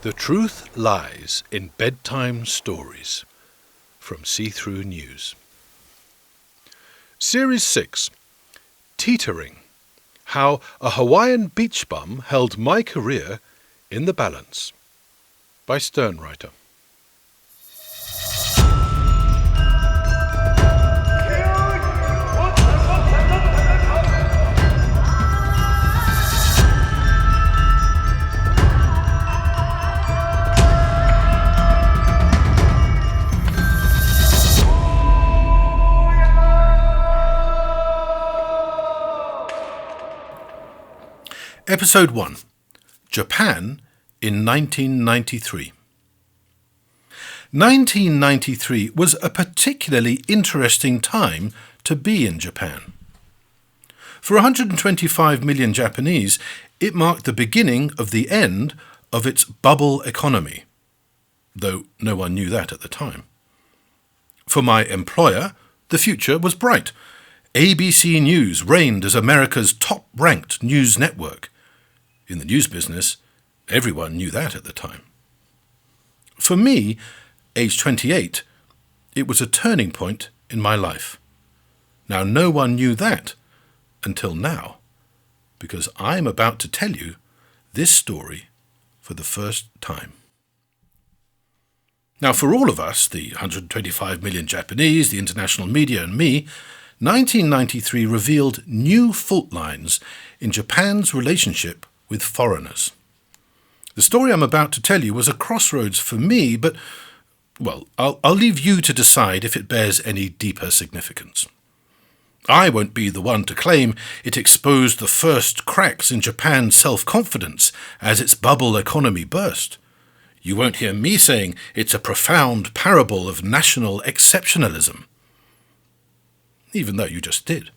The truth lies in bedtime stories from See-Through News. Series 6, Teetering, How a Hawaiian Beach Bum Held My Career in the Balance, by SternWriter. Episode 1. Japan in 1993. 1993 was a particularly interesting time to be in Japan. For 125 million Japanese, it marked the beginning of the end of its bubble economy, though no one knew that at the time. For my employer, the future was bright. ABC News reigned as America's top-ranked news network. In the news business, everyone knew that at the time. For me, age 28, it was a turning point in my life. Now, no one knew that until now, because I'm about to tell you this story for the first time. Now, for all of us, the 125 million Japanese, the international media, and me, 1993 revealed new fault lines in Japan's relationship with foreigners. The story I'm about to tell you was a crossroads for me, but, well, I'll leave you to decide if it bears any deeper significance. I won't be the one to claim it exposed the first cracks in Japan's self-confidence as its bubble economy burst. You won't hear me saying it's a profound parable of national exceptionalism, even though you just did.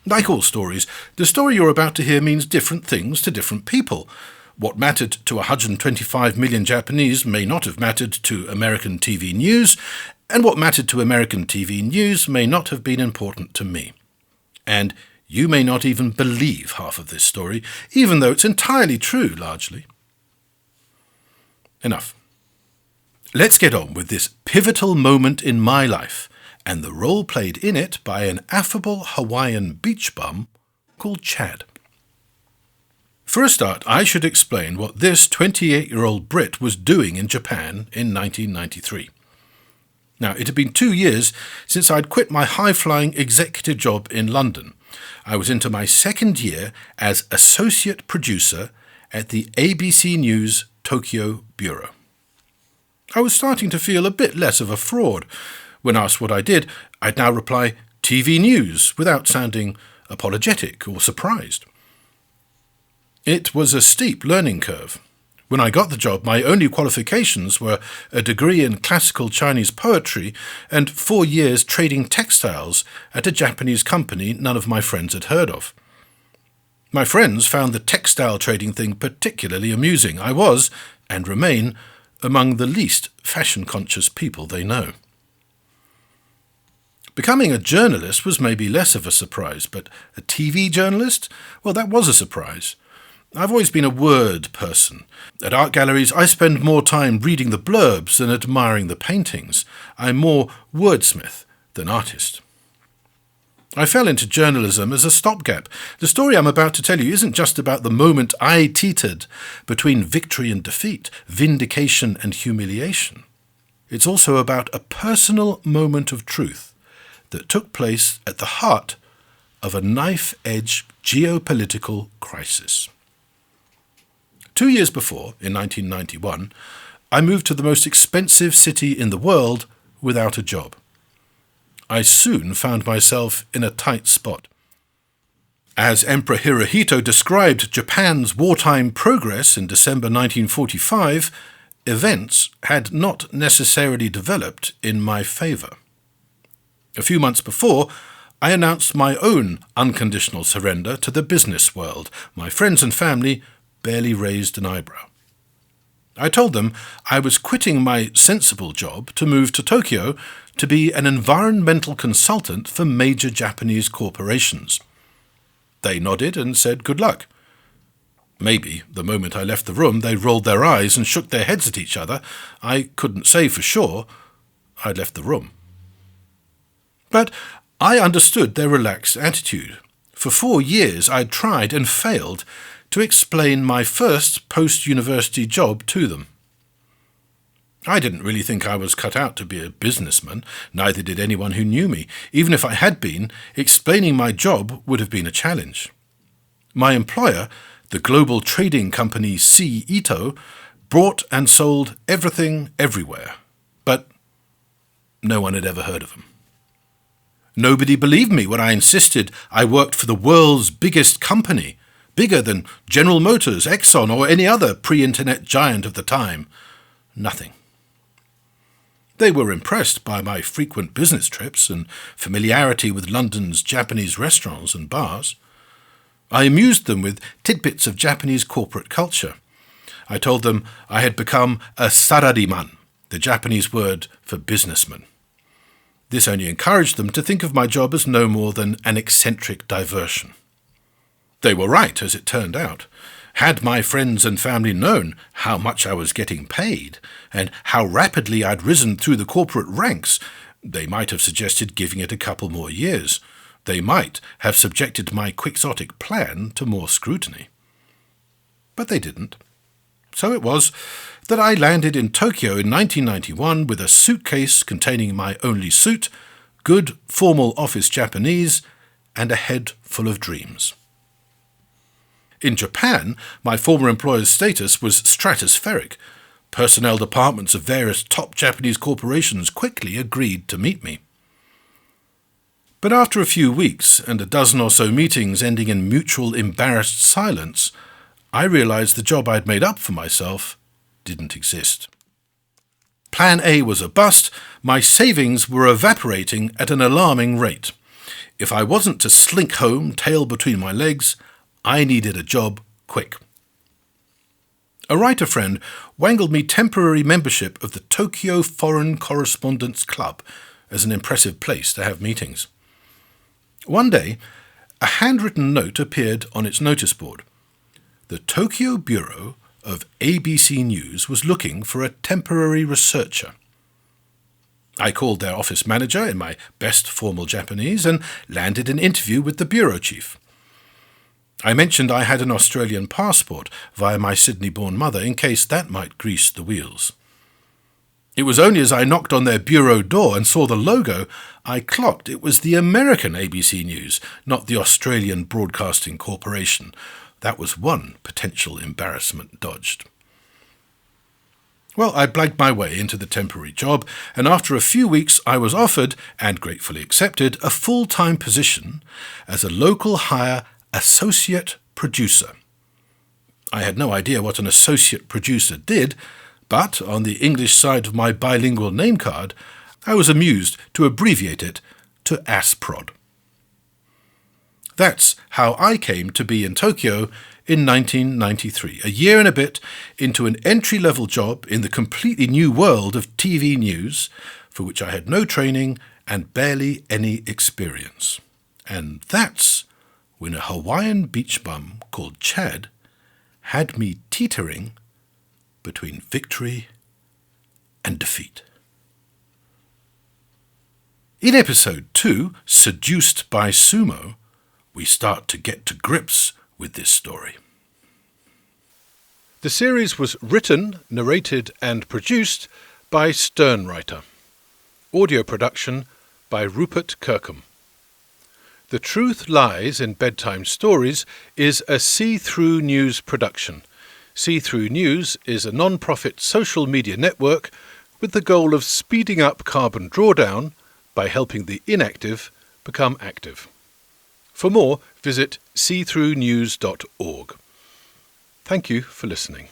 Like all stories, the story you're about to hear means different things to different people. What mattered to 125 million Japanese may not have mattered to American TV news, and what mattered to American TV news may not have been important to me. And you may not even believe half of this story, even though it's entirely true, largely. Enough. Let's get on with this pivotal moment in my life, and the role played in it by an affable Hawaiian beach bum called Chad. For a start, I should explain what this 28-year-old Brit was doing in Japan in 1993. Now, it had been 2 years since I'd quit my high-flying executive job in London. I was into my second year as associate producer at the ABC News Tokyo Bureau. I was starting to feel a bit less of a fraud. When asked what I did, I'd now reply, TV news, without sounding apologetic or surprised. It was a steep learning curve. When I got the job, my only qualifications were a degree in classical Chinese poetry and 4 years trading textiles at a Japanese company none of my friends had heard of. My friends found the textile trading thing particularly amusing. I was, and remain, among the least fashion-conscious people they know. Becoming a journalist was maybe less of a surprise, but a TV journalist? Well, that was a surprise. I've always been a word person. At art galleries, I spend more time reading the blurbs than admiring the paintings. I'm more wordsmith than artist. I fell into journalism as a stopgap. The story I'm about to tell you isn't just about the moment I teetered between victory and defeat, vindication and humiliation. It's also about a personal moment of truth that took place at the heart of a knife-edge geopolitical crisis. 2 years before, in 1991, I moved to the most expensive city in the world without a job. I soon found myself in a tight spot. As Emperor Hirohito described Japan's wartime progress in December 1945, events had not necessarily developed in my favour. A few months before, I announced my own unconditional surrender to the business world. My friends and family barely raised an eyebrow. I told them I was quitting my sensible job to move to Tokyo to be an environmental consultant for major Japanese corporations. They nodded and said good luck. Maybe the moment I left the room they rolled their eyes and shook their heads at each other. I couldn't say for sure I'd left the room. But I understood their relaxed attitude. For 4 years I'd tried and failed to explain my first post-university job to them. I didn't really think I was cut out to be a businessman, neither did anyone who knew me. Even if I had been, explaining my job would have been a challenge. My employer, the global trading company C. Ito, bought and sold everything everywhere, but no one had ever heard of them. Nobody believed me when I insisted I worked for the world's biggest company, bigger than General Motors, Exxon, or any other pre-internet giant of the time. Nothing. They were impressed by my frequent business trips and familiarity with London's Japanese restaurants and bars. I amused them with tidbits of Japanese corporate culture. I told them I had become a salariman, the Japanese word for businessman. This only encouraged them to think of my job as no more than an eccentric diversion. They were right, as it turned out. Had my friends and family known how much I was getting paid and how rapidly I'd risen through the corporate ranks, they might have suggested giving it a couple more years. They might have subjected my quixotic plan to more scrutiny. But they didn't. So it was that I landed in Tokyo in 1991 with a suitcase containing my only suit, good formal office Japanese, and a head full of dreams. In Japan, my former employer's status was stratospheric. Personnel departments of various top Japanese corporations quickly agreed to meet me. But after a few weeks and a dozen or so meetings ending in mutual embarrassed silence, I realized the job I'd made up for myself didn't exist. Plan A was a bust. My savings were evaporating at an alarming rate. If I wasn't to slink home, tail between my legs, I needed a job quick. A writer friend wangled me temporary membership of the Tokyo Foreign Correspondents Club as an impressive place to have meetings. One day, a handwritten note appeared on its notice board. The Tokyo Bureau of ABC News was looking for a temporary researcher. I called their office manager in my best formal Japanese and landed an interview with the bureau chief. I mentioned I had an Australian passport via my Sydney-born mother in case that might grease the wheels. It was only as I knocked on their bureau door and saw the logo I clocked it was the American ABC News, not the Australian Broadcasting Corporation. That was one potential embarrassment dodged. Well, I blagged my way into the temporary job, and after a few weeks I was offered, and gratefully accepted, a full-time position as a local hire associate producer. I had no idea what an associate producer did, but on the English side of my bilingual name card, I was amused to abbreviate it to ASPROD. That's how I came to be in Tokyo in 1993, a year and a bit into an entry-level job in the completely new world of TV news, for which I had no training and barely any experience. And that's when a Hawaiian beach bum called Chad had me teetering between victory and defeat. In episode 2, Seduced by Sumo, we start to get to grips with this story. The series was written, narrated and produced by SternWriter. Audio production by Rupert Kirkham. The Truth Lies in Bedtime Stories is a See-Through News production. See-Through News is a non-profit social media network with the goal of speeding up carbon drawdown by helping the inactive become active. For more, visit seethroughnews.org. Thank you for listening.